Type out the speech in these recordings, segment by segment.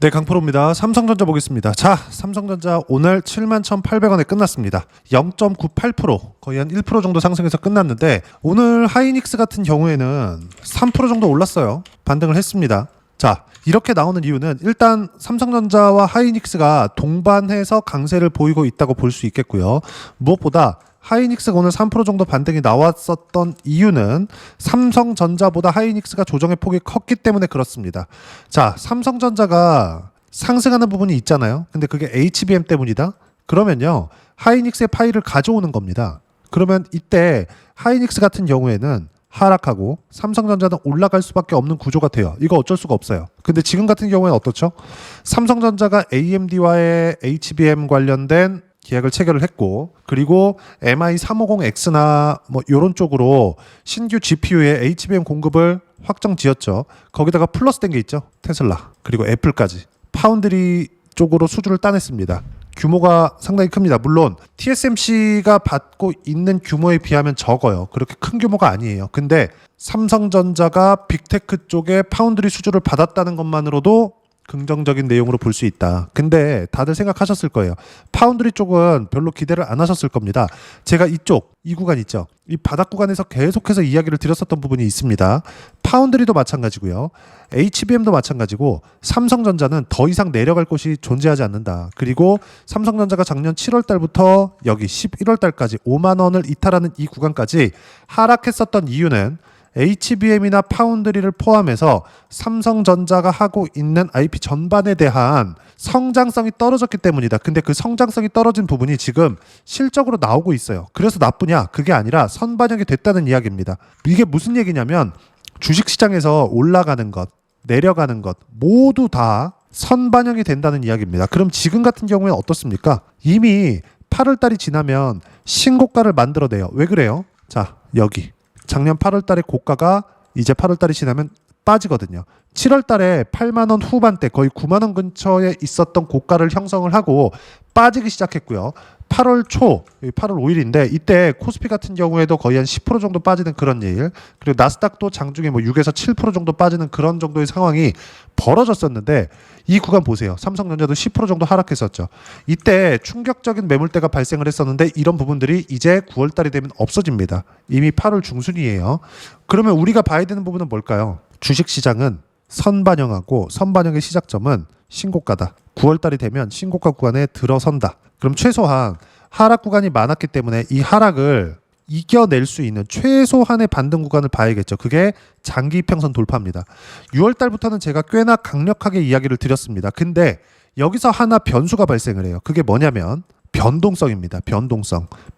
네, 강프로입니다. 삼성전자 보겠습니다. 자, 삼성전자 오늘 71,800원에 끝났습니다. 0.98%, 거의 한 1% 정도 상승해서 끝났는데 오늘 하이닉스 같은 경우에는 3% 정도 올랐어요. 반등을 했습니다. 자, 이렇게 나오는 이유는 일단 삼성전자와 하이닉스가 동반해서 강세를 보이고 있다고 볼 수 있겠고요. 무엇보다 하이닉스가 오늘 3% 정도 반등이 나왔었던 이유는 삼성전자보다 하이닉스가 조정의 폭이 컸기 때문에 그렇습니다. 자, 삼성전자가 상승하는 부분이 있잖아요. 근데 그게 HBM 때문이다? 그러면요, 하이닉스의 파이를 가져오는 겁니다. 그러면 이때 하이닉스 같은 경우에는 하락하고 삼성전자는 올라갈 수밖에 없는 구조가 돼요. 이거 어쩔 수가 없어요. 근데 지금 같은 경우에는 어떻죠? 삼성전자가 AMD와의 HBM 관련된 계약을 체결을 했고, 그리고 MI350X나 뭐 이런 쪽으로 신규 GPU의 HBM 공급을 확정 지었죠. 거기다가 플러스 된 게 있죠. 테슬라 그리고 애플까지 파운드리 쪽으로 수주를 따냈습니다. 규모가 상당히 큽니다. 물론 TSMC가 받고 있는 규모에 비하면 적어요. 그렇게 큰 규모가 아니에요. 근데 삼성전자가 빅테크 쪽에 파운드리 수주를 받았다는 것만으로도 긍정적인 내용으로 볼 수 있다. 근데 다들 생각하셨을 거예요. 파운드리 쪽은 별로 기대를 안 하셨을 겁니다. 제가 이 구간 있죠. 이 바닥 구간에서 계속해서 이야기를 드렸었던 부분이 있습니다. 파운드리도 마찬가지고요. HBM도 마찬가지고 삼성전자는 더 이상 내려갈 곳이 존재하지 않는다. 그리고 삼성전자가 작년 7월 달부터 여기 11월 달까지 5만 원을 이탈하는 이 구간까지 하락했었던 이유는 HBM이나 파운드리를 포함해서 삼성전자가 하고 있는 IP 전반에 대한 성장성이 떨어졌기 때문이다. 근데 그 성장성이 떨어진 부분이 지금 실적으로 나오고 있어요. 그래서 나쁘냐? 그게 아니라 선반영이 됐다는 이야기입니다. 이게 무슨 얘기냐면 주식시장에서 올라가는 것, 내려가는 것 모두 다 선반영이 된다는 이야기입니다. 그럼 지금 같은 경우에는 어떻습니까? 이미 8월 달이 지나면 신고가를 만들어내요. 왜 그래요? 자, 여기 작년 8월 달에 고가가 이제 8월 달이 지나면 빠지거든요. 7월 달에 8만 원 후반대 거의 9만 원 근처에 있었던 고가를 형성을 하고 빠지기 시작했고요. 8월 초, 8월 5일인데 이때 코스피 같은 경우에도 거의 한 10% 정도 빠지는 그런 일, 그리고 나스닥도 장중에 뭐 6에서 7% 정도 빠지는 그런 정도의 상황이 벌어졌었는데 이 구간 보세요. 삼성전자도 10% 정도 하락했었죠. 이때 충격적인 매물대가 발생을 했었는데 이런 부분들이 이제 9월 달이 되면 없어집니다. 이미 8월 중순이에요. 그러면 우리가 봐야 되는 부분은 뭘까요? 주식시장은 선반영하고 선반영의 시작점은 신고가다. 9월 달이 되면 신고가 구간에 들어선다. 그럼 최소한 하락 구간이 많았기 때문에 이 하락을 이겨낼 수 있는 최소한의 반등 구간을 봐야겠죠. 그게 장기 이평선 돌파입니다. 6월 달부터는 제가 꽤나 강력하게 이야기를 드렸습니다. 근데 여기서 하나 변수가 발생을 해요. 그게 뭐냐면 변동성입니다.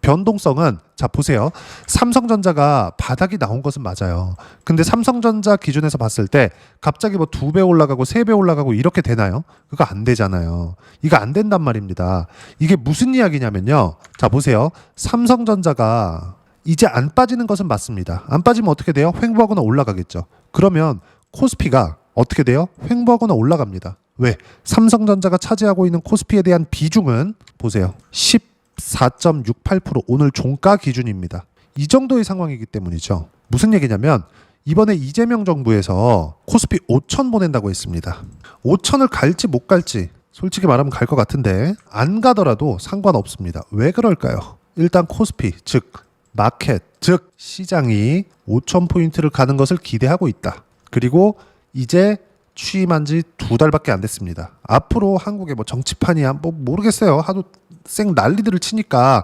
변동성은 자 보세요. 삼성전자가 바닥이 나온 것은 맞아요. 근데 삼성전자 기준에서 봤을 때 갑자기 뭐 2배 올라가고 3배 올라가고 이렇게 되나요? 그거 안 되잖아요. 이거 안 된단 말입니다. 이게 무슨 이야기냐면요. 자 보세요. 삼성전자가 이제 안 빠지는 것은 맞습니다. 안 빠지면 어떻게 돼요? 횡보하거나 올라가겠죠. 그러면 코스피가 어떻게 돼요? 횡보하거나 올라갑니다. 왜? 삼성전자가 차지하고 있는 코스피에 대한 비중은 보세요. 14.68% 오늘 종가 기준입니다. 이 정도의 상황이기 때문이죠. 무슨 얘기냐면 이번에 이재명 정부에서 코스피 5천 보낸다고 했습니다. 5천을 갈지 못 갈지 솔직히 말하면 갈 것 같은데 안 가더라도 상관없습니다. 왜 그럴까요? 일단 코스피 즉 마켓 즉 시장이 5천 포인트를 가는 것을 기대하고 있다. 그리고 이제 취임한 지 2달밖에 안 됐습니다. 앞으로 한국의 뭐 정치판이야 뭐 모르겠어요. 하도 쌩 난리들을 치니까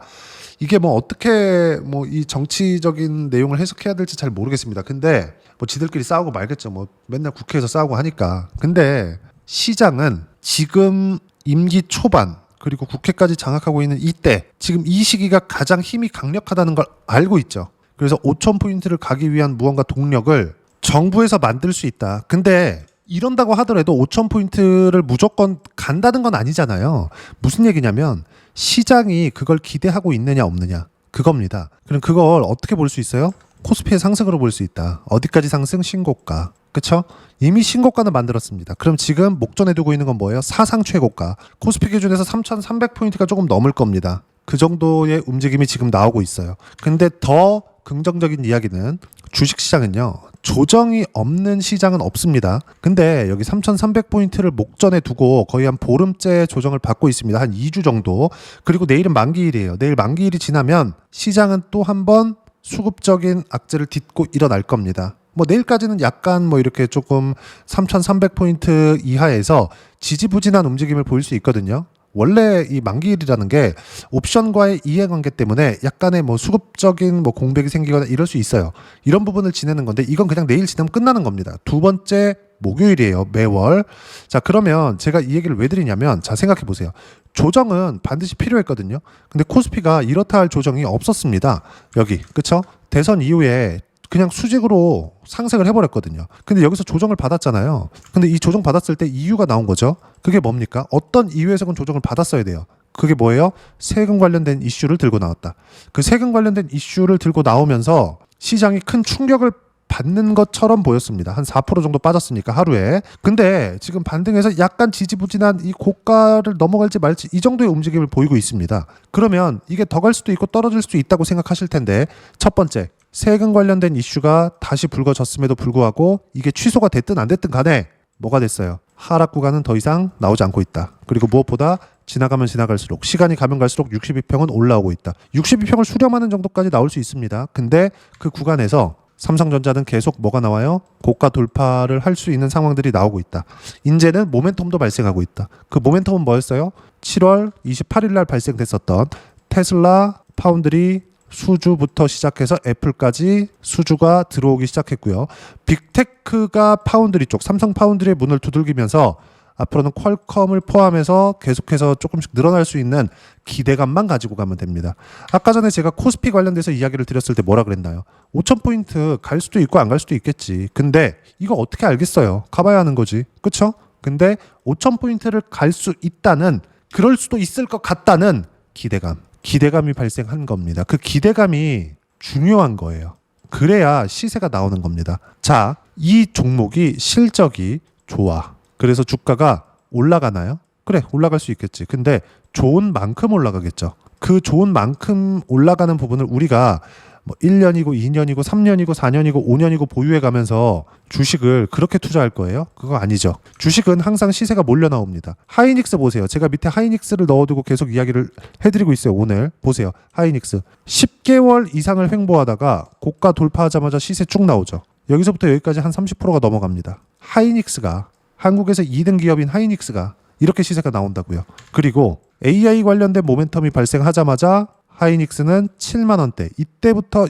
이게 뭐 어떻게 뭐 이 정치적인 내용을 해석해야 될지 잘 모르겠습니다. 근데 뭐 지들끼리 싸우고 말겠죠. 뭐 맨날 국회에서 싸우고 하니까. 근데 시장은 지금 임기 초반 그리고 국회까지 장악하고 있는 이때 지금 이 시기가 가장 힘이 강력하다는 걸 알고 있죠. 그래서 5천 포인트를 가기 위한 무언가 동력을 정부에서 만들 수 있다. 근데 이런다고 하더라도 5천 포인트를 무조건 간다는 건 아니잖아요. 무슨 얘기냐면 시장이 그걸 기대하고 있느냐 없느냐 그겁니다. 그럼 그걸 어떻게 볼 수 있어요? 코스피의 상승으로 볼 수 있다. 어디까지 상승? 신고가. 그쵸? 이미 신고가는 만들었습니다. 그럼 지금 목전에 두고 있는 건 뭐예요? 사상 최고가. 코스피 기준에서 3,300포인트가 조금 넘을 겁니다. 그 정도의 움직임이 지금 나오고 있어요. 근데 더 긍정적인 이야기는 주식시장은요. 조정이 없는 시장은 없습니다. 근데 여기 3,300포인트를 목전에 두고 거의 한 보름째 조정을 받고 있습니다. 한 2주 정도. 그리고 내일은 만기일이에요. 내일 만기일이 지나면 시장은 또 한 번 수급적인 악재를 딛고 일어날 겁니다. 뭐 내일까지는 약간 뭐 이렇게 조금 3,300포인트 이하에서 지지부진한 움직임을 보일 수 있거든요. 원래 이 만기일이라는 게 옵션과의 이해관계 때문에 약간의 뭐 수급적인 뭐 공백이 생기거나 이럴 수 있어요. 이런 부분을 지내는 건데 이건 그냥 내일 지나면 끝나는 겁니다. 두 번째 목요일이에요. 매월. 자, 그러면 제가 이 얘기를 왜 드리냐면 자, 생각해 보세요. 조정은 반드시 필요했거든요. 근데 코스피가 이렇다 할 조정이 없었습니다. 여기. 그쵸? 대선 이후에 그냥 수직으로 상승을 해버렸거든요. 근데 여기서 조정을 받았잖아요. 근데 이 조정 받았을 때 이유가 나온 거죠. 그게 뭡니까? 어떤 이유에서 건 조정을 받았어야 돼요. 그게 뭐예요? 세금 관련된 이슈를 들고 나왔다. 그 세금 관련된 이슈를 들고 나오면서 시장이 큰 충격을 받는 것처럼 보였습니다. 한 4% 정도 빠졌으니까 하루에. 근데 지금 반등해서 약간 지지부진한 이 고가를 넘어갈지 말지 이 정도의 움직임을 보이고 있습니다. 그러면 이게 더 갈 수도 있고 떨어질 수도 있다고 생각하실 텐데 첫 번째, 세금 관련된 이슈가 다시 불거졌음에도 불구하고 이게 취소가 됐든 안 됐든 간에 뭐가 됐어요? 하락 구간은 더 이상 나오지 않고 있다. 그리고 무엇보다 지나가면 지나갈수록 시간이 가면 갈수록 62평은 올라오고 있다. 62평을 수렴하는 정도까지 나올 수 있습니다. 근데 그 구간에서 삼성전자는 계속 뭐가 나와요? 고가 돌파를 할 수 있는 상황들이 나오고 있다. 이제는 모멘텀도 발생하고 있다. 그 모멘텀은 뭐였어요? 7월 28일 날 발생됐었던 테슬라, 파운드리, 수주부터 시작해서 애플까지 수주가 들어오기 시작했고요. 빅테크가 파운드리 쪽, 삼성 파운드리의 문을 두들기면서 앞으로는 퀄컴을 포함해서 계속해서 조금씩 늘어날 수 있는 기대감만 가지고 가면 됩니다. 아까 전에 제가 코스피 관련돼서 이야기를 드렸을 때 뭐라 그랬나요? 5,000포인트 갈 수도 있고 안 갈 수도 있겠지. 근데 이거 어떻게 알겠어요? 가봐야 하는 거지. 그쵸? 근데 5,000포인트를 갈 수 있다는, 그럴 수도 있을 것 같다는 기대감이 발생한 겁니다. 그 기대감이 중요한 거예요. 그래야 시세가 나오는 겁니다. 자, 이 종목이 실적이 좋아. 그래서 주가가 올라가나요? 그래, 올라갈 수 있겠지. 근데 좋은 만큼 올라가겠죠. 그 좋은 만큼 올라가는 부분을 우리가 뭐 1년이고 2년이고 3년이고 4년이고 5년이고 보유해 가면서 주식을 그렇게 투자할 거예요? 그거 아니죠. 주식은 항상 시세가 몰려 나옵니다. 하이닉스 보세요. 제가 밑에 하이닉스를 넣어두고 계속 이야기를 해드리고 있어요. 오늘 보세요. 하이닉스 10개월 이상을 횡보하다가 고가 돌파하자마자 시세 쭉 나오죠. 여기서부터 여기까지 한 30%가 넘어갑니다. 하이닉스가, 한국에서 2등 기업인 하이닉스가 이렇게 시세가 나온다고요. 그리고 AI 관련된 모멘텀이 발생하자마자 하이닉스는 7만 원대. 이때부터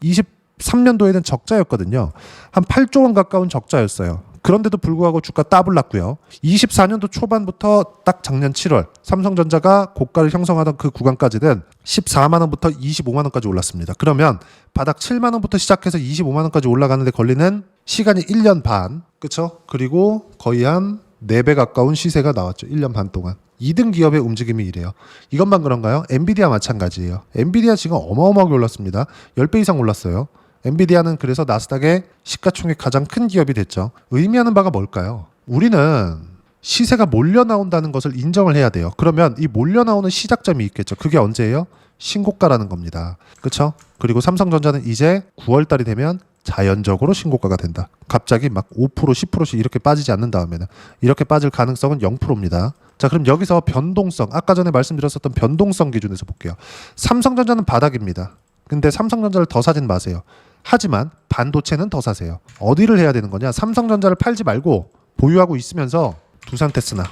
23년도에는 적자였거든요. 한 8조 원 가까운 적자였어요. 그런데도 불구하고 주가 더블 났고요. 24년도 초반부터 딱 작년 7월 삼성전자가 고가를 형성하던 그 구간까지는 14만 원부터 25만 원까지 올랐습니다. 그러면 바닥 7만 원부터 시작해서 25만 원까지 올라가는데 걸리는 시간이 1년 반. 그렇죠? 그리고 거의 한 4배 가까운 시세가 나왔죠. 1년 반 동안. 2등 기업의 움직임이 이래요. 이것만 그런가요? 엔비디아 마찬가지예요. 엔비디아 지금 어마어마하게 올랐습니다. 10배 이상 올랐어요. 엔비디아는 그래서 나스닥의 시가총액 가장 큰 기업이 됐죠. 의미하는 바가 뭘까요? 우리는 시세가 몰려 나온다는 것을 인정을 해야 돼요. 그러면 이 몰려 나오는 시작점이 있겠죠. 그게 언제예요? 신고가라는 겁니다. 그렇죠? 그리고 삼성전자는 이제 9월 달이 되면 자연적으로 신고가가 된다. 갑자기 막 5%, 10%씩 이렇게 빠지지 않는 다음에는 이렇게 빠질 가능성은 0%입니다. 자, 그럼 여기서 변동성, 아까 전에 말씀드렸었던 변동성 기준에서 볼게요. 삼성전자는 바닥입니다. 근데 삼성전자를 더 사진 마세요. 하지만 반도체는 더 사세요. 어디를 해야 되는 거냐? 삼성전자를 팔지 말고 보유하고 있으면서 두산테스나,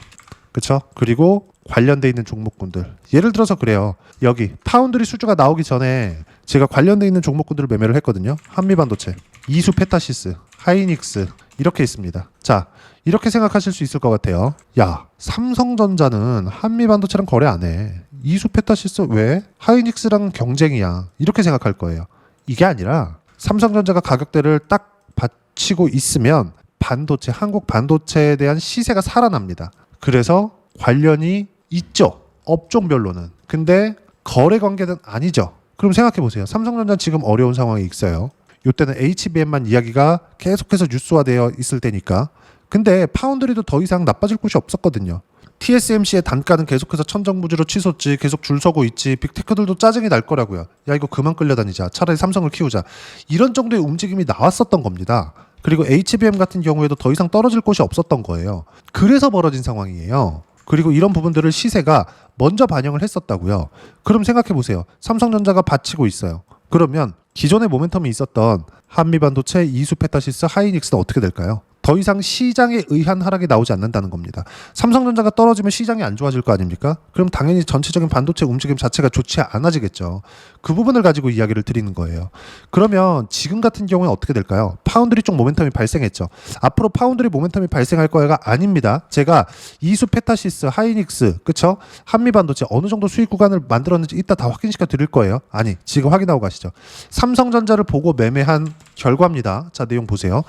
그렇죠? 그리고 관련돼 있는 종목군들. 예를 들어서 그래요. 여기 파운드리 수주가 나오기 전에 제가 관련돼 있는 종목군들을 매매를 했거든요. 한미반도체, 이수페타시스, 하이닉스 이렇게 있습니다. 자, 이렇게 생각하실 수 있을 것 같아요. 야, 삼성전자는 한미반도체랑 거래 안 해. 이수페타시스 왜? 하이닉스랑 경쟁이야. 이렇게 생각할 거예요. 이게 아니라 삼성전자가 가격대를 딱 받치고 있으면 반도체, 한국 반도체에 대한 시세가 살아납니다. 그래서 관련이 있죠. 업종별로는. 근데 거래 관계는 아니죠. 그럼 생각해 보세요. 삼성전자는 지금 어려운 상황에 있어요. 이때는 HBM만 이야기가 계속해서 뉴스화되어 있을 때니까. 근데 파운드리도 더 이상 나빠질 곳이 없었거든요. TSMC의 단가는 계속해서 천정부지로 치솟지, 계속 줄 서고 있지, 빅테크들도 짜증이 날 거라고요. 야, 이거 그만 끌려다니자, 차라리 삼성을 키우자, 이런 정도의 움직임이 나왔었던 겁니다. 그리고 HBM 같은 경우에도 더 이상 떨어질 곳이 없었던 거예요. 그래서 벌어진 상황이에요. 그리고 이런 부분들을 시세가 먼저 반영을 했었다고요. 그럼 생각해 보세요. 삼성전자가 받치고 있어요. 그러면 기존의 모멘텀이 있었던 한미반도체, 이수페타시스, 하이닉스는 어떻게 될까요? 더 이상 시장에 의한 하락이 나오지 않는다는 겁니다. 삼성전자가 떨어지면 시장이 안 좋아질 거 아닙니까? 그럼 당연히 전체적인 반도체 움직임 자체가 좋지 않아지겠죠. 그 부분을 가지고 이야기를 드리는 거예요. 그러면 지금 같은 경우에 어떻게 될까요? 파운드리 쪽 모멘텀이 발생했죠. 앞으로 파운드리 모멘텀이 발생할 거야가 아닙니다. 제가 이수페타시스, 하이닉스, 그쵸? 한미반도체 어느 정도 수익 구간을 만들었는지 이따 다 확인시켜 드릴 거예요. 아니, 지금 확인하고 가시죠. 삼성전자를 보고 매매한 결과입니다. 자, 내용 보세요.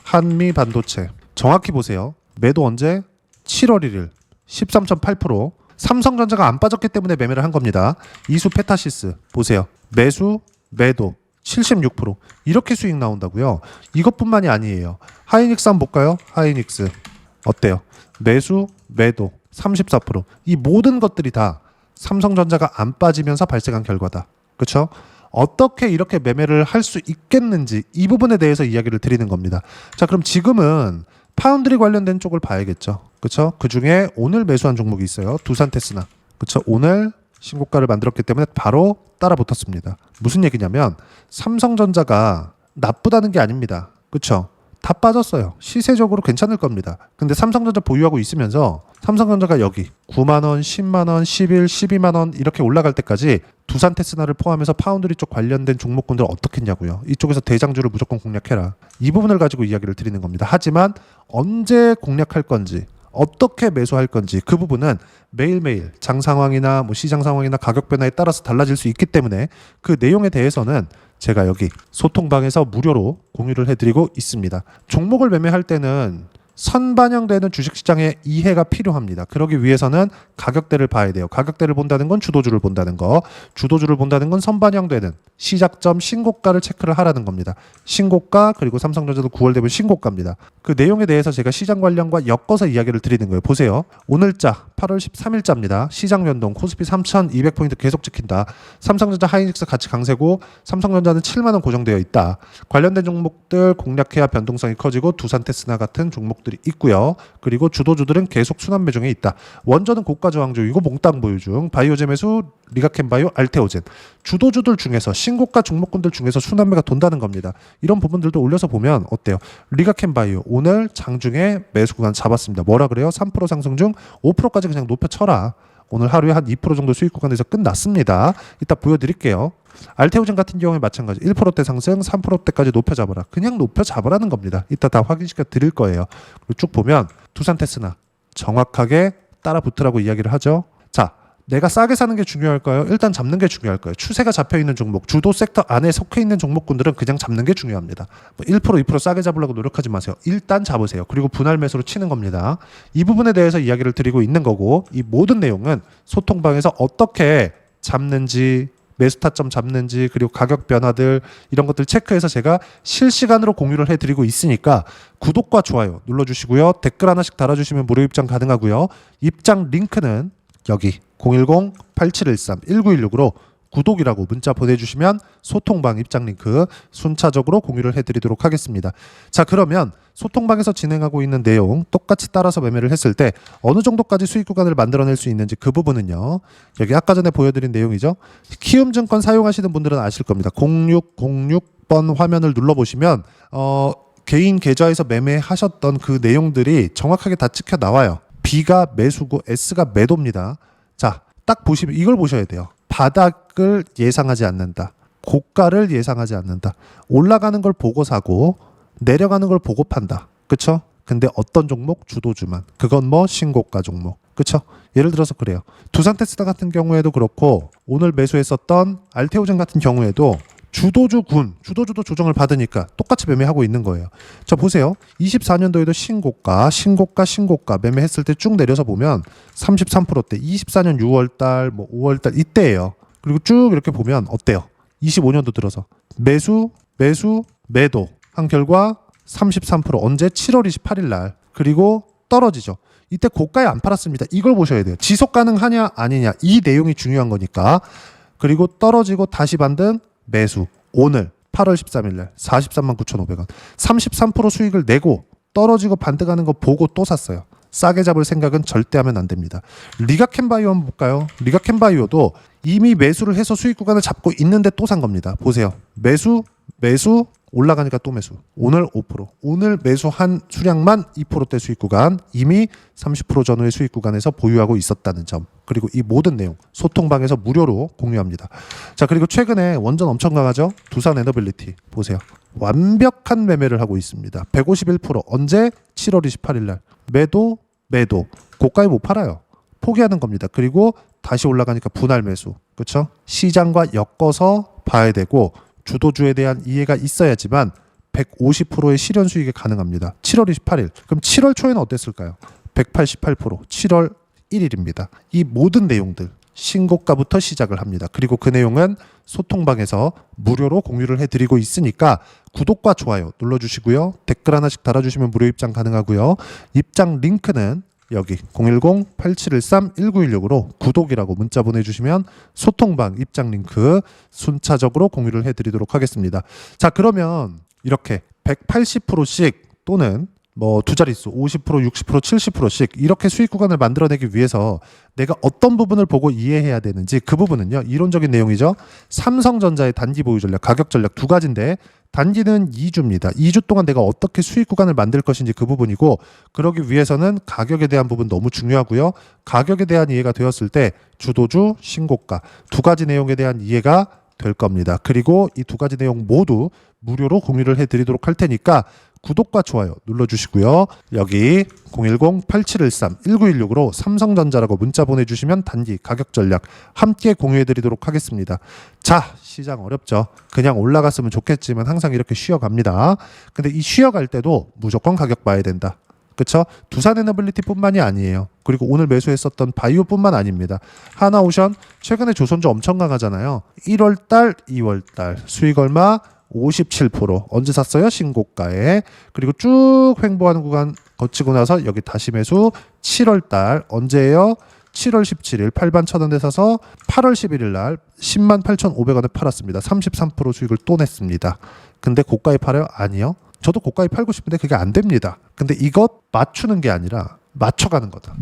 한미 반도체 정확히 보세요. 매도 언제? 7월 1일 13.8%. 삼성전자가 안 빠졌기 때문에 매매를 한 겁니다. 이수 페타시스 보세요. 매수 매도 76%. 이렇게 수익 나온다고요. 이것뿐만이 아니에요. 하이닉스 한번 볼까요? 하이닉스 어때요? 매수 매도 34%. 이 모든 것들이 다 삼성전자가 안 빠지면서 발생한 결과다. 그렇죠? 어떻게 이렇게 매매를 할 수 있겠는지 이 부분에 대해서 이야기를 드리는 겁니다. 자, 그럼 지금은 파운드리 관련된 쪽을 봐야겠죠. 그렇죠? 그중에 오늘 매수한 종목이 있어요. 두산테스나. 그렇죠? 오늘 신고가를 만들었기 때문에 바로 따라 붙었습니다. 무슨 얘기냐면 삼성전자가 나쁘다는 게 아닙니다. 그렇죠? 다 빠졌어요. 시세적으로 괜찮을 겁니다. 근데 삼성전자 보유하고 있으면서 삼성전자가 여기 9만 원, 10만 원, 11, 12만 원 이렇게 올라갈 때까지 두산테스나를 포함해서 파운드리 쪽 관련된 종목군들 어떻게 했냐고요. 이쪽에서 대장주를 무조건 공략해라. 이 부분을 가지고 이야기를 드리는 겁니다. 하지만 언제 공략할 건지 어떻게 매수할 건지 그 부분은 매일매일 장 상황이나 뭐 시장 상황이나 가격 변화에 따라서 달라질 수 있기 때문에 그 내용에 대해서는 제가 여기 소통방에서 무료로 공유를 해드리고 있습니다. 종목을 매매할 때는 선반영되는 주식시장의 이해가 필요합니다. 그러기 위해서는 가격대를 봐야 돼요. 가격대를 본다는 건 주도주를 본다는 거, 주도주를 본다는 건 선반영되는 시작점 신고가를 체크를 하라는 겁니다. 신고가 그리고 삼성전자도 9월 되면 신고가입니다. 그 내용에 대해서 제가 시장 관련과 엮어서 이야기를 드리는 거예요. 보세요. 오늘자 8월 13일자입니다. 시장 변동 코스피 3200포인트 계속 지킨다. 삼성전자 하이닉스 같이 강세고 삼성전자는 7만 원 고정되어 있다. 관련된 종목들 공략해야 변동성이 커지고 두산테스나 같은 종목들이 있고요. 그리고 주도주들은 계속 순환 매중에 있다. 원전은 고가 저항주이고 몽땅 보유 중. 바이오제 매수 리가켄바이오 알테오젠. 주도주들 중에서 신고가 종목군들 중에서 순환매가 돈다는 겁니다. 이런 부분들도 올려서 보면 어때요? 리가켄바이오 오늘 장중에 매수 구간 잡았습니다. 뭐라 그래요? 3% 상승 중 5%까지 그냥 높여쳐라. 오늘 하루에 한 2% 정도 수익 구간에서 끝났습니다. 이따 보여드릴게요. 알테오젠 같은 경우에 마찬가지 1%대 상승 3%대까지 높여잡아라. 그냥 높여잡으라는 겁니다. 이따 다 확인시켜 드릴 거예요. 그리고 쭉 보면 두산테스나 정확하게 따라 붙으라고 이야기를 하죠. 자, 내가 싸게 사는 게 중요할까요? 일단 잡는 게 중요할까요? 추세가 잡혀있는 종목, 주도 섹터 안에 속해 있는 종목군들은 그냥 잡는 게 중요합니다. 1%, 2% 싸게 잡으려고 노력하지 마세요. 일단 잡으세요. 그리고 분할 매수로 치는 겁니다. 이 부분에 대해서 이야기를 드리고 있는 거고 이 모든 내용은 소통방에서 어떻게 잡는지 매수 타점 잡는지 그리고 가격 변화들 이런 것들 체크해서 제가 실시간으로 공유를 해드리고 있으니까 구독과 좋아요 눌러주시고요. 댓글 하나씩 달아주시면 무료 입장 가능하고요. 입장 링크는 여기 010-8713-1916으로 구독이라고 문자 보내주시면 소통방 입장 링크 순차적으로 공유를 해드리도록 하겠습니다. 자, 그러면 소통방에서 진행하고 있는 내용 똑같이 따라서 매매를 했을 때 어느 정도까지 수익 구간을 만들어낼 수 있는지 그 부분은요. 여기 아까 전에 보여드린 내용이죠. 키움증권 사용하시는 분들은 아실 겁니다. 0606번 화면을 눌러보시면 개인 계좌에서 매매하셨던 그 내용들이 정확하게 다 찍혀 나와요. B가 매수고 S가 매도입니다. 자, 딱 보시면 이걸 보셔야 돼요. 바닥을 예상하지 않는다. 고가를 예상하지 않는다. 올라가는 걸 보고 사고 내려가는 걸 보고 판다. 그쵸? 근데 어떤 종목? 주도주만. 그건 뭐 신고가 종목. 그쵸? 예를 들어서 그래요. 두산테스나 같은 경우에도 그렇고 오늘 매수했었던 알테오젠 같은 경우에도 주도주도 조정을 받으니까 똑같이 매매하고 있는 거예요. 자, 보세요. 24년도에도 신고가 매매했을 때 쭉 내려서 보면 33%대 24년 6월달 뭐 5월달 이때예요. 그리고 쭉 이렇게 보면 어때요? 25년도 들어서 매도 한 결과 33% 언제? 7월 28일 날. 그리고 떨어지죠. 이때 고가에 안 팔았습니다. 이걸 보셔야 돼요. 지속 가능하냐 아니냐 이 내용이 중요한 거니까. 그리고 떨어지고 다시 반등 매수. 오늘 8월 13일 날 43만 9,500원 33% 수익을 내고 떨어지고 반등하는 거 보고 또 샀어요. 싸게 잡을 생각은 절대 하면 안 됩니다. 리가캔바이오 한번 볼까요? 리가캔바이오도 이미 매수를 해서 수익 구간을 잡고 있는데 또 산 겁니다. 보세요. 매수 올라가니까 또 매수. 오늘 5%. 오늘 매수한 수량만 2%대 수익 구간, 이미 30% 전후의 수익 구간에서 보유하고 있었다는 점. 그리고 이 모든 내용 소통방에서 무료로 공유합니다. 자, 그리고 최근에 원전 엄청 강하죠? 두산 에너빌리티 보세요. 완벽한 매매를 하고 있습니다. 151%. 언제? 7월 28일 날. 매도. 고가에 못 팔아요. 포기하는 겁니다. 그리고 다시 올라가니까 분할 매수. 그렇죠? 시장과 엮어서 봐야 되고 주도주에 대한 이해가 있어야지만 150%의 실현 수익이 가능합니다. 7월 28일. 그럼 7월 초에는 어땠을까요? 188%. 7월 1일입니다. 이 모든 내용들 신고가부터 시작을 합니다. 그리고 그 내용은 소통방에서 무료로 공유를 해드리고 있으니까 구독과 좋아요 눌러주시고요. 댓글 하나씩 달아주시면 무료 입장 가능하고요. 입장 링크는 여기 010-8713-1916으로 구독이라고 문자 보내주시면 소통방 입장 링크 순차적으로 공유를 해드리도록 하겠습니다. 자, 그러면 이렇게 180%씩 또는 뭐 두 자릿수 50%, 60%, 70%씩 이렇게 수익 구간을 만들어내기 위해서 내가 어떤 부분을 보고 이해해야 되는지 그 부분은요. 이론적인 내용이죠. 삼성전자의 단기 보유 전략, 가격 전략 두 가지인데 단기는 2주입니다. 2주 동안 내가 어떻게 수익 구간을 만들 것인지 그 부분이고 그러기 위해서는 가격에 대한 부분 너무 중요하고요. 가격에 대한 이해가 되었을 때 주도주, 신고가 두 가지 내용에 대한 이해가 될 겁니다. 그리고 이 두 가지 내용 모두 무료로 공유를 해드리도록 할 테니까 구독과 좋아요 눌러주시고요. 여기 010-8713-1916으로 삼성전자라고 문자 보내주시면 단기 가격 전략 함께 공유해드리도록 하겠습니다. 자, 시장 어렵죠. 그냥 올라갔으면 좋겠지만 항상 이렇게 쉬어갑니다. 근데 이 쉬어갈 때도 무조건 가격 봐야 된다. 그렇죠? 두산 에너빌리티뿐만이 아니에요. 그리고 오늘 매수했었던 바이오뿐만 아닙니다. 하나오션 최근에 조선주 엄청 강하잖아요. 1월달, 2월달 수익 얼마? 57%. 언제 샀어요? 신고가에. 그리고 쭉 횡보하는 구간 거치고 나서 여기 다시 매수 7월달 언제예요? 7월 17일 8만 1,000원에 사서 8월 11일 날 10만 8,500원에 팔았습니다. 33% 수익을 또 냈습니다. 근데 고가에 팔아요? 아니요. 저도 고가에 팔고 싶은데 그게 안 됩니다. 근데 이것 맞추는 게 아니라 맞춰가는 거다.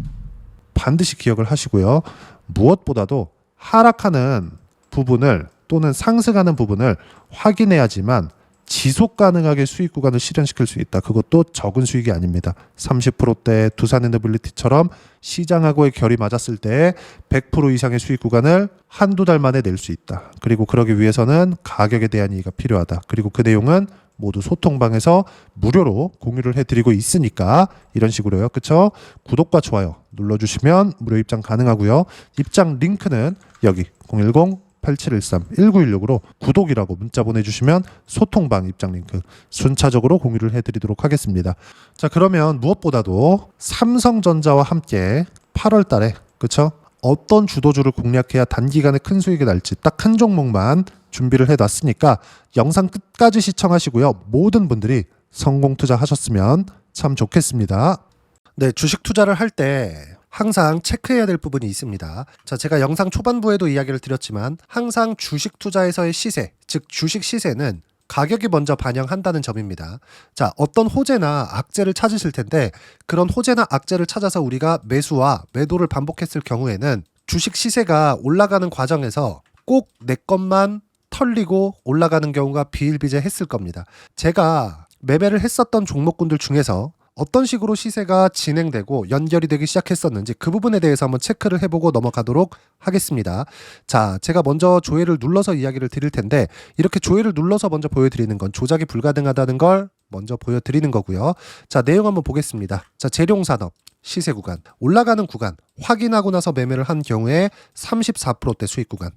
반드시 기억을 하시고요. 무엇보다도 하락하는 부분을 또는 상승하는 부분을 확인해야지만 지속 가능하게 수익 구간을 실현시킬 수 있다. 그것도 적은 수익이 아닙니다. 30%대 두산에너빌리티처럼 시장하고의 결이 맞았을 때 100% 이상의 수익 구간을 한두 달 만에 낼 수 있다. 그리고 그러기 위해서는 가격에 대한 이해가 필요하다. 그리고 그 내용은 모두 소통방에서 무료로 공유를 해드리고 있으니까 이런 식으로요. 그쵸? 구독과 좋아요 눌러주시면 무료 입장 가능하고요. 입장 링크는 여기 010-8713-1916으로 구독이라고 문자 보내주시면 소통방 입장 링크 순차적으로 공유를 해드리도록 하겠습니다. 자, 그러면 무엇보다도 삼성전자와 함께 8월 달에 그쵸? 어떤 주도주를 공략해야 단기간에 큰 수익이 날지 딱 한 종목만 준비를 해놨으니까 영상 끝까지 시청하시고요. 모든 분들이 성공 투자하셨으면 참 좋겠습니다. 네, 주식 투자를 할 때 항상 체크해야 될 부분이 있습니다. 자, 제가 영상 초반부에도 이야기를 드렸지만 항상 주식 투자에서의 시세, 즉 주식 시세는 가격이 먼저 반영한다는 점입니다. 자, 어떤 호재나 악재를 찾으실 텐데 그런 호재나 악재를 찾아서 우리가 매수와 매도를 반복했을 경우에는 주식 시세가 올라가는 과정에서 꼭 내 것만 털리고 올라가는 경우가 비일비재했을 겁니다. 제가 매매를 했었던 종목군들 중에서 어떤 식으로 시세가 진행되고 연결이 되기 시작했었는지 그 부분에 대해서 한번 체크를 해보고 넘어가도록 하겠습니다. 자, 제가 먼저 조회를 눌러서 이야기를 드릴 텐데 이렇게 조회를 눌러서 먼저 보여드리는 건 조작이 불가능하다는 걸 먼저 보여드리는 거고요. 자, 내용 한번 보겠습니다. 자, 재룡산업 시세 구간 올라가는 구간 확인하고 나서 매매를 한 경우에 34%대 수익 구간.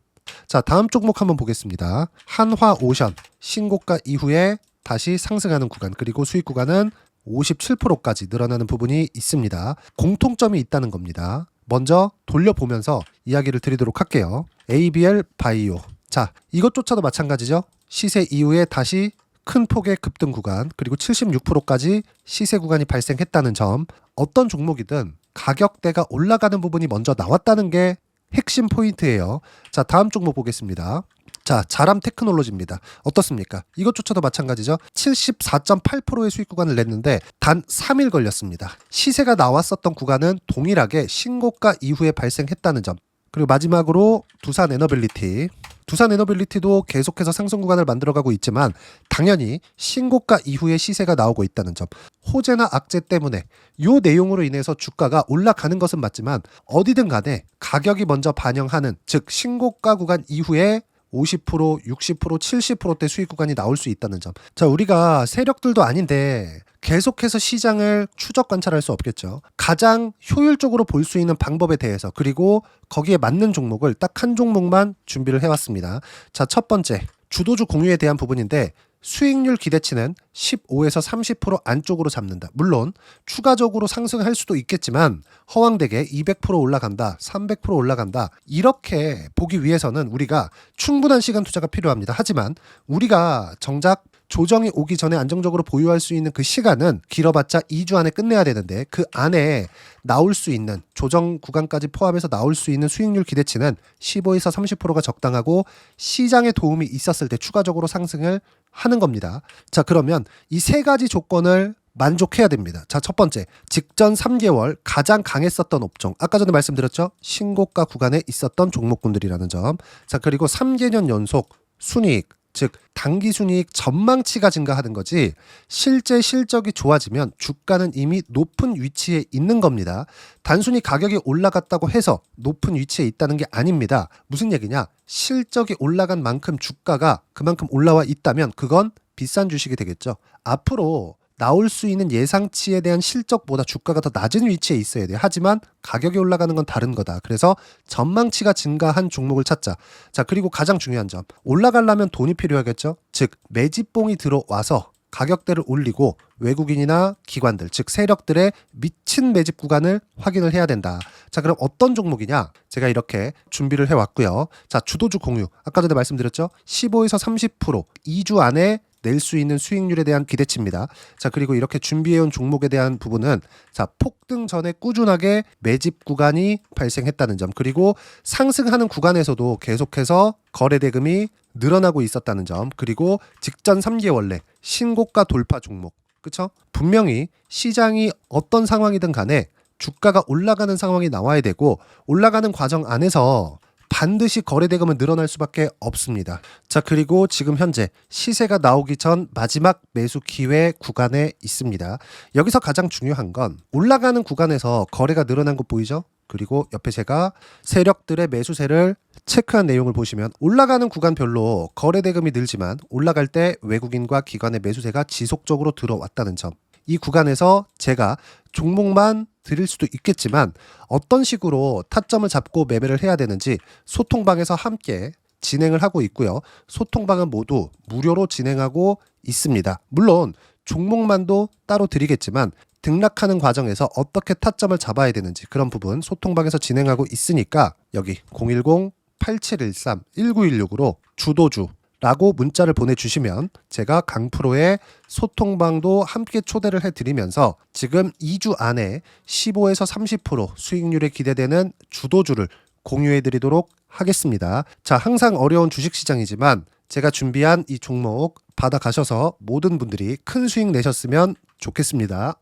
자, 다음 종목 한번 보겠습니다. 한화오션 신고가 이후에 다시 상승하는 구간 그리고 수익 구간은 57%까지 늘어나는 부분이 있습니다. 공통점이 있다는 겁니다. 먼저 돌려보면서 이야기를 드리도록 할게요. ABL 바이오. 자, 이것조차도 마찬가지죠. 시세 이후에 다시 큰 폭의 급등 구간 그리고 76%까지 시세 구간이 발생했다는 점. 어떤 종목이든 가격대가 올라가는 부분이 먼저 나왔다는 게 핵심 포인트예요. 자, 다음 종목 보겠습니다. 자, 자람 테크놀로지입니다. 어떻습니까? 이것조차도 마찬가지죠. 74.8%의 수익 구간을 냈는데 단 3일 걸렸습니다. 시세가 나왔었던 구간은 동일하게 신고가 이후에 발생했다는 점. 그리고 마지막으로 두산 에너빌리티. 두산 에너빌리티도 계속해서 상승 구간을 만들어가고 있지만 당연히 신고가 이후에 시세가 나오고 있다는 점. 호재나 악재 때문에 이 내용으로 인해서 주가가 올라가는 것은 맞지만 어디든 간에 가격이 먼저 반영하는, 즉 신고가 구간 이후에 50%, 60%, 70%대 수익 구간이 나올 수 있다는 점. 자, 우리가 세력들도 아닌데 계속해서 시장을 추적 관찰할 수 없겠죠. 가장 효율적으로 볼 수 있는 방법에 대해서, 그리고 거기에 맞는 종목을 딱 한 종목만 준비를 해왔습니다. 자, 첫 번째, 주도주 공유에 대한 부분인데 수익률 기대치는 15에서 30% 안쪽으로 잡는다. 물론 추가적으로 상승할 수도 있겠지만 허황되게 200% 올라간다, 300% 올라간다, 이렇게 보기 위해서는 우리가 충분한 시간 투자가 필요합니다. 하지만 우리가 정작 조정이 오기 전에 안정적으로 보유할 수 있는 그 시간은 길어봤자 2주 안에 끝내야 되는데, 그 안에 나올 수 있는, 조정 구간까지 포함해서 나올 수 있는 수익률 기대치는 15에서 30%가 적당하고 시장에 도움이 있었을 때 추가적으로 상승을 하는 겁니다. 자, 그러면 이 세 가지 조건을 만족해야 됩니다. 자, 첫 번째, 직전 3개월 가장 강했었던 업종. 아까 전에 말씀드렸죠? 신고가 구간에 있었던 종목군들이라는 점. 자, 그리고 3개년 연속 순이익, 즉 단기 순이익 전망치가 증가하는 거지 실제 실적이 좋아지면 주가는 이미 높은 위치에 있는 겁니다. 단순히 가격이 올라갔다고 해서 높은 위치에 있다는 게 아닙니다. 무슨 얘기냐? 실적이 올라간 만큼 주가가 그만큼 올라와 있다면 그건 비싼 주식이 되겠죠. 앞으로 나올 수 있는 예상치에 대한 실적보다 주가가 더 낮은 위치에 있어야 돼요. 하지만 가격이 올라가는 건 다른 거다. 그래서 전망치가 증가한 종목을 찾자. 자, 그리고 가장 중요한 점. 올라가려면 돈이 필요하겠죠. 즉 매집봉이 들어와서 가격대를 올리고 외국인이나 기관들, 즉 세력들의 미친 매집 구간을 확인을 해야 된다. 자, 그럼 어떤 종목이냐? 제가 이렇게 준비를 해왔고요. 자, 주도주 공유. 아까 전에 말씀드렸죠. 15에서 30% 2주 안에 낼 수 있는 수익률에 대한 기대치입니다. 자, 그리고 이렇게 준비해온 종목에 대한 부분은, 자, 폭등 전에 꾸준하게 매집 구간이 발생했다는 점, 그리고 상승하는 구간에서도 계속해서 거래 대금이 늘어나고 있었다는 점, 그리고 직전 3개월 내 신고가 돌파 종목. 그쵸? 분명히 시장이 어떤 상황이든 간에 주가가 올라가는 상황이 나와야 되고 올라가는 과정 안에서 반드시 거래 대금은 늘어날 수밖에 없습니다. 자, 그리고 지금 현재 시세가 나오기 전 마지막 매수 기회 구간에 있습니다. 여기서 가장 중요한 건 올라가는 구간에서 거래가 늘어난 거 보이죠? 그리고 옆에 제가 세력들의 매수세를 체크한 내용을 보시면 올라가는 구간별로 거래 대금이 늘지만 올라갈 때 외국인과 기관의 매수세가 지속적으로 들어왔다는 점. 이 구간에서 제가 종목만 드릴 수도 있겠지만 어떤 식으로 타점을 잡고 매매를 해야 되는지 소통방에서 함께 진행을 하고 있고요. 소통방은 모두 무료로 진행하고 있습니다. 물론 종목만도 따로 드리겠지만 등락하는 과정에서 어떻게 타점을 잡아야 되는지 그런 부분 소통방에서 진행하고 있으니까 여기 010-8713-1916으로 주도주 라고 문자를 보내주시면 제가 강프로의 소통방도 함께 초대를 해드리면서 지금 2주 안에 15에서 30% 수익률에 기대되는 주도주를 공유해드리도록 하겠습니다. 자, 항상 어려운 주식시장이지만 제가 준비한 이 종목 받아가셔서 모든 분들이 큰 수익 내셨으면 좋겠습니다.